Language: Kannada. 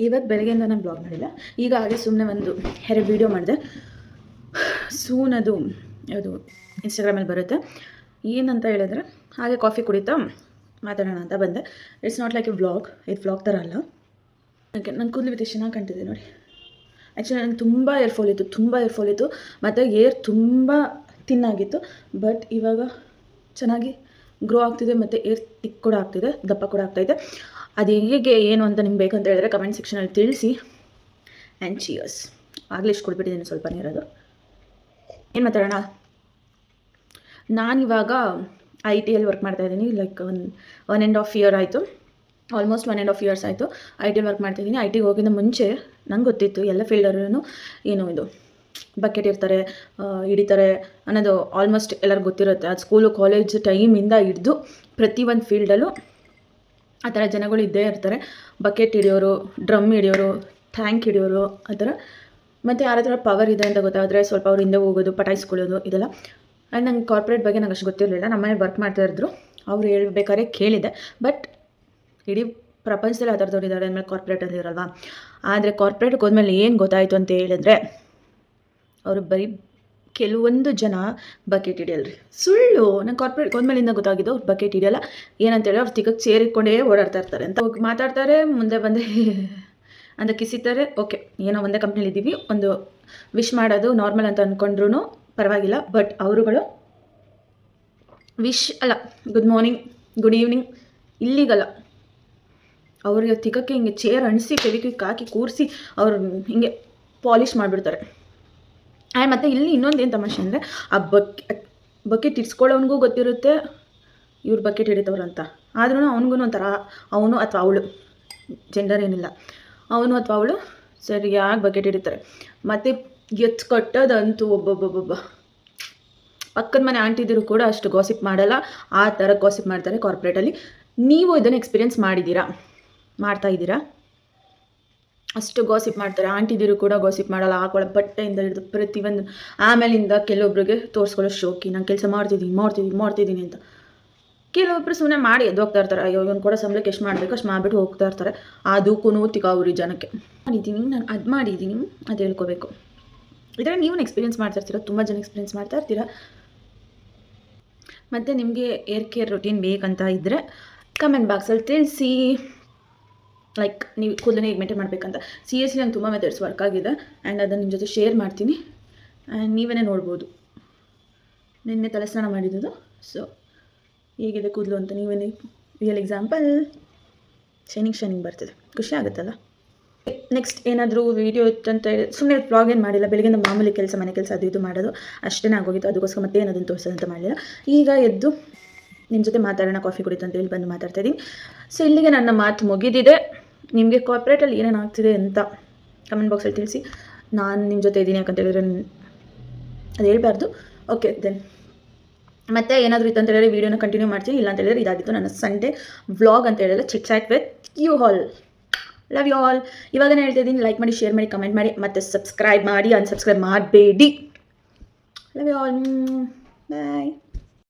ಇವತ್ತು ಬೆಳಗ್ಗೆಯಿಂದ ನಾನು ಬ್ಲಾಗ್ ಮಾಡಿಲ್ಲ. ಈಗ ಹಾಗೆ ಸುಮ್ಮನೆ ಒಂದು 2 ವೀಡಿಯೋ ಮಾಡಿದೆ. ಸೂನ್ ಅದು ಇನ್ಸ್ಟಾಗ್ರಾಮಲ್ಲಿ ಬರುತ್ತೆ. ಏನಂತ ಹೇಳಿದ್ರೆ ಹಾಗೆ ಕಾಫಿ ಕುಡಿತಾ ಮಾತಾಡೋಣ ಅಂತ ಬಂದೆ. It's not like A vlog, ಇದು ವ್ಲಾಗ್ ಥರ ಅಲ್ಲ. ನನ್ನ ಕೂದಲು ವಿತ್ ಚೆನ್ನಾಗಿ ಕಾಣ್ತಿದೆ ನೋಡಿ. ಆ್ಯಕ್ಚುಲಿ ನನಗೆ ತುಂಬ ಏರ್ಫಾಲ್ ಇತ್ತು ಮತ್ತು ಏರ್ ತುಂಬ ತಿನ್ನಾಗಿತ್ತು. ಬಟ್ ಇವಾಗ ಚೆನ್ನಾಗಿ ಗ್ರೋ ಆಗ್ತಿದೆ ಮತ್ತು ಏರ್ ತಿಕ್ ಕೂಡ ಆಗ್ತಿದೆ, ದಪ್ಪ ಕೂಡ ಆಗ್ತಾಯಿದೆ. ಅದು ಹೇಗೆ ಏನು ಅಂತ ನಿಮ್ಗೆ ಬೇಕಂತ ಹೇಳಿದ್ರೆ ಕಮೆಂಟ್ ಸೆಕ್ಷನಲ್ಲಿ ತಿಳಿಸಿ. And cheers. ಆಗಲೇ ಇಷ್ಟು ಕೊಡ್ಬಿಟ್ಟಿದ್ದೀನಿ, ಸ್ವಲ್ಪ ನೀರದು. ಏನು ಮಾತಾಡೋಣ, ನಾನಿವಾಗ IT-ಯಲ್ಲಿ ವರ್ಕ್ ಮಾಡ್ತಾಯಿದ್ದೀನಿ. ಲೈಕ್ 1.5 ಇಯರ್ ಆಯಿತು, ಆಲ್ಮೋಸ್ಟ್ 1.5 ಇಯರ್ಸ್ ಆಯಿತು IT-ಯಲ್ಲಿ ವರ್ಕ್ ಮಾಡ್ತಾಯಿದ್ದೀನಿ. IT-ಗೆ ಹೋಗಿದ್ದ ಮುಂಚೆ ನಂಗೆ ಗೊತ್ತಿತ್ತು ಎಲ್ಲ ಫೀಲ್ಡಲ್ಲೂ ಏನು ಇದು ಬಕೆಟ್ ಇರ್ತಾರೆ, ಹಿಡಿತಾರೆ ಅನ್ನೋದು ಆಲ್ಮೋಸ್ಟ್ ಎಲ್ಲರಿಗೂ ಗೊತ್ತಿರುತ್ತೆ. ಅದು ಸ್ಕೂಲು ಕಾಲೇಜ್ ಟೈಮಿಂದ ಹಿಡಿದು ಪ್ರತಿಯೊಂದು ಫೀಲ್ಡಲ್ಲೂ ಆ ಥರ ಜನಗಳು ಇದ್ದೇ ಇರ್ತಾರೆ. ಬಕೆಟ್ ಹಿಡಿಯೋರು, ಡ್ರಮ್ ಹಿಡಿಯೋರು, ಟ್ಯಾಂಕ್ ಹಿಡಿಯೋರು, ಆ ಥರ. ಮತ್ತು ಯಾರ ಹತ್ರ ಪವರ್ ಇದೆ ಅಂತ ಗೊತ್ತಾದರೆ ಸ್ವಲ್ಪ ಅವ್ರು ಹಿಂದೆ ಹೋಗೋದು, ಪಟಾಯಿಸ್ಕೊಳ್ಳೋದು, ಇದೆಲ್ಲ. ಆ್ಯಂಡ್ ನಂಗೆ ಕಾರ್ಪೊರೇಟ್ ಬಗ್ಗೆ ನಂಗೆ ಅಷ್ಟು ಗೊತ್ತಿರಲಿಲ್ಲ. ನಮ್ಮನೆ ವರ್ಕ್ ಮಾಡ್ತಾಯಿದ್ರು, ಅವ್ರು ಹೇಳ್ಬೇಕಾದ್ರೆ ಕೇಳಿದೆ. ಬಟ್ ಇಡೀ ಪ್ರಪಂಚದಲ್ಲಿ ಆ ಥರದವ್ರು ಇದ್ದಾರೆ ಅಂದಮೇಲೆ ಕಾರ್ಪೊರೇಟಲ್ಲಿ ಇರಲ್ವ. ಆದರೆ ಕಾರ್ಪೊರೇಟ್ಗೆ ಹೋದ್ಮೇಲೆ ಏನು ಗೊತ್ತಾಯಿತು ಅಂತ ಹೇಳಿದ್ರೆ, ಅವರು ಬರೀ ಕೆಲವೊಂದು ಜನ ಬಕೆಟ್ ಹಿಡಿಯಲ್ರಿ. ಸುಳ್ಳು. ನಂಗೆ ಕಾರ್ಪೊರೇಟ್ಗೆ ಹೋದ್ಮೇಲಿಂದ ಗೊತ್ತಾಗಿದ್ದು ಅವ್ರು ಬಕೆಟ್ ಹಿಡಿಯಲ್ಲ. ಏನಂತೇಳಿ ಅವ್ರು ತಿಕ್ಕಕ್ಕೆ ಚೇರ್ ಇಟ್ಕೊಂಡೇ ಓಡಾಡ್ತಾ ಇರ್ತಾರೆ ಅಂತ ಮಾತಾಡ್ತಾರೆ. ಮುಂದೆ ಬಂದೆ ಅಂತ ಕಿಸಿತಾರೆ. ಓಕೆ, ಏನೋ ಒಂದೇ ಕಂಪ್ನಿಲಿ ಇದ್ದೀವಿ, ಒಂದು ವಿಶ್ ಮಾಡೋದು ನಾರ್ಮಲ್ ಅಂತ ಅಂದ್ಕೊಂಡ್ರೂ ಪರವಾಗಿಲ್ಲ. ಬಟ್ ಅವರುಗಳು ವಿಶ್ ಅಲ್ಲ, ಗುಡ್ ಮಾರ್ನಿಂಗ್, ಗುಡ್ ಈವ್ನಿಂಗ್ ಇಲ್ಲಿಗಲ್ಲ. ಅವ್ರಿಗೆ ತಿಕ್ಕಕ್ಕೆ ಹಿಂಗೆ ಚೇರ್ ಅಣಿಸಿ ಫೆವಿಕ್ವಿಕ್ ಹಾಕಿ ಕೂರಿಸಿ ಅವ್ರು ಹಿಂಗೆ ಪಾಲಿಷ್ ಮಾಡಿಬಿಡ್ತಾರೆ. ಆ್ಯಂಡ್ ಮತ್ತು ಇಲ್ಲಿ ಇನ್ನೊಂದು ಏನು ತಮಾಷೆ ಅಂದರೆ, ಆ ಬಕೆಟ್ ಇಡ್ಸ್ಕೊಳ್ಳೋನಿಗೂ ಗೊತ್ತಿರುತ್ತೆ ಇವ್ರು ಬಕೆಟ್ ಹಿಡಿತವ್ರು ಅಂತ. ಆದ್ರೂ ಅವನಿಗೂ ಒಂಥರ, ಅವನು ಅಥವಾ ಅವಳು, ಜೆಂಡರ್ ಏನಿಲ್ಲ, ಅವನು ಅಥವಾ ಅವಳು ಸರಿಯಾಗಿ ಬಕೆಟ್ ಹಿಡಿತಾರೆ. ಮತ್ತು ಎತ್ತು ಕಟ್ಟೋದಂತೂ ಒಬ್ಬೊಬ್ಬೊಬ್ಬೊಬ್ಬ ಪಕ್ಕದ ಮನೆ ಆಂಟಿದಿರು ಕೂಡ ಅಷ್ಟು ಗಾಸಿಪ್ ಮಾಡಲ್ಲ, ಆ ಥರ ಗಾಸಿಪ್ ಮಾಡ್ತಾರೆ ಕಾರ್ಪೊರೇಟಲ್ಲಿ. ನೀವು ಇದನ್ನು ಎಕ್ಸ್ಪೀರಿಯೆನ್ಸ್ ಮಾಡ್ತಾ ಇದ್ದೀರಾ? ಅಷ್ಟು ಗಾಸಿಪ್ ಮಾಡ್ತಾರೆ. ಆಂಟಿದಿರು ಕೂಡ ಗಾಸಿಪ್ ಮಾಡಲ್ಲ. ಹಾಕೊಳ್ಳೋ ಬಟ್ಟೆಯಿಂದ ಹಿಡಿದು ಪ್ರತಿಯೊಂದು. ಆಮೇಲಿಂದ ಕೆಲವೊಬ್ರಿಗೆ ತೋರಿಸ್ಕೊಳ್ಳೋ ಶೋಕಿ, ನಾನು ಕೆಲಸ ಮಾಡ್ತಿದ್ದೀನಿ ಅಂತ. ಕೆಲವೊಬ್ಬರು ಸುಮ್ಮನೆ ಮಾಡಿ ಎದ್ದೋಗ್ತಾ ಇರ್ತಾರೆ. ಅಯ್ಯೋ ಇವನು ಕೂಡ ಸಂಬಳಕ್ಕೆ ಎಷ್ಟು ಮಾಡಬೇಕು ಅಷ್ಟು ಮಾಡಿಬಿಟ್ಟು ಹೋಗ್ತಾ ಇರ್ತಾರೆ. ಅದಕ್ಕೂ ತಿಕಾವ್ರಿ ಜನಕ್ಕೆ. ನಾನು ಅದು ಮಾಡಿದ್ದೀನಿ ಅದು ಹೇಳ್ಕೋಬೇಕು. ಇದರಲ್ಲಿ ನೀವು ಎಕ್ಸ್ಪೀರಿಯೆನ್ಸ್ ಮಾಡ್ತಾ ಇರ್ತೀರ, ತುಂಬ ಜನ ಎಕ್ಸ್ಪೀರಿಯೆನ್ಸ್ ಮಾಡ್ತಾ ಇರ್ತೀರ. ಮತ್ತು ನಿಮಗೆ ಏರ್ ಕೇರ್ ರೊಟೀನ್ ಬೇಕಂತ ಇದ್ದರೆ ಕಮೆಂಟ್ ಬಾಕ್ಸಲ್ಲಿ ತಿಳಿಸಿ. ಲೈಕ್ ನೀವು ಕೂದಲೇ ಹೇಗೆ ಮೇಂಟೈನ್ ಮಾಡಬೇಕಂತ. ಸೀರಿಯಸ್ಲಿ ನಂಗೆ ತುಂಬ ಮೆಥಡ್ಸ್ ವರ್ಕ್ ಆಗಿದೆ. ಆ್ಯಂಡ್ ಅದನ್ನು ನಿಮ್ಮ ಜೊತೆ ಶೇರ್ ಮಾಡ್ತೀನಿ. ಆ್ಯಂಡ್ ನೀವೇ ನೋಡ್ಬೋದು. ನಿನ್ನೆ ತಲೆ ಸ್ನಾನ ಮಾಡಿದ್ದು. ಸೊ ಹೇಗಿದೆ ಕೂದಲು ಅಂತ ನೀವೇ ರಿಯಲ್ ಎಕ್ಸಾಂಪಲ್. ಶೈನಿಂಗ್ ಬರ್ತಿದೆ, ಖುಷಿ ಆಗುತ್ತಲ್ಲ. ನೆಕ್ಸ್ಟ್ ಏನಾದರೂ ವೀಡಿಯೋ ಇತ್ತು ಅಂತ ಹೇಳಿ ಸುಮ್ಮನೆ ವ್ಲಾಗ್ ಏನು ಮಾಡಿಲ್ಲ. ಬೆಳಗ್ಗೆಯಿಂದ ಮಾಮೂಲಿ ಕೆಲಸ, ಮನೆ ಕೆಲಸ ಅದು ಇದು ಮಾಡೋದು ಅಷ್ಟೇ ಆಗೋಗಿತ್ತು. ಅದಕ್ಕೋಸ್ಕರ ಮತ್ತೆ ಏನದನ್ನು ತೋರಿಸೋದಂತ ಮಾಡಲಿಲ್ಲ. ಈಗ ಎದ್ದು ನಿಮ್ಮ ಜೊತೆ ಮಾತಾಡೋಣ, ಕಾಫಿ ಕುಡಿತು ಅಂತ ಹೇಳಿ ಬಂದು ಮಾತಾಡ್ತಾಯಿದ್ದೀನಿ. ಸೊ ಇಲ್ಲಿಗೆ ನನ್ನ ಮಾತು ಮುಗಿದಿದೆ. ನಿಮಗೆ ಕಾರ್ಪೊರೇಟಲ್ಲಿ ಏನೇನು ಆಗ್ತಿದೆ ಅಂತ ಕಮೆಂಟ್ ಬಾಕ್ಸಲ್ಲಿ ತಿಳಿಸಿ. ನಾನು ನಿಮ್ಮ ಜೊತೆ ಇದ್ದೀನಿ, ಯಾಕಂತ ಹೇಳಿದ್ರೆ ಅದು ಹೇಳ್ಬಾರ್ದು. ಓಕೆ ದೆನ್ ಮತ್ತೆ ಏನಾದರೂ ಇತ್ತು ಅಂತ ಹೇಳಿದ್ರೆ ವೀಡಿಯೋನ ಕಂಟಿನ್ಯೂ ಮಾಡ್ತೀನಿ. ಇಲ್ಲ ಅಂತ ಹೇಳಿದ್ರೆ ಇದಾಗಿತ್ತು ನನ್ನ ಸಂಡೇ ವ್ಲಾಗ್ ಅಂತ ಹೇಳಿದ್ರೆ chit chat with you all. Love you all. ಇವಾಗನೇ ಹೇಳ್ತಾ ಇದ್ದೀನಿ, ಲೈಕ್ ಮಾಡಿ, ಶೇರ್ ಮಾಡಿ, ಕಮೆಂಟ್ ಮಾಡಿ, ಮತ್ತು ಸಬ್ಸ್ಕ್ರೈಬ್ ಮಾಡಿ. ಅನ್ಸಬ್ಸ್ಕ್ರೈಬ್ ಮಾಡಬೇಡಿ. Love you all. ಬಾಯ್.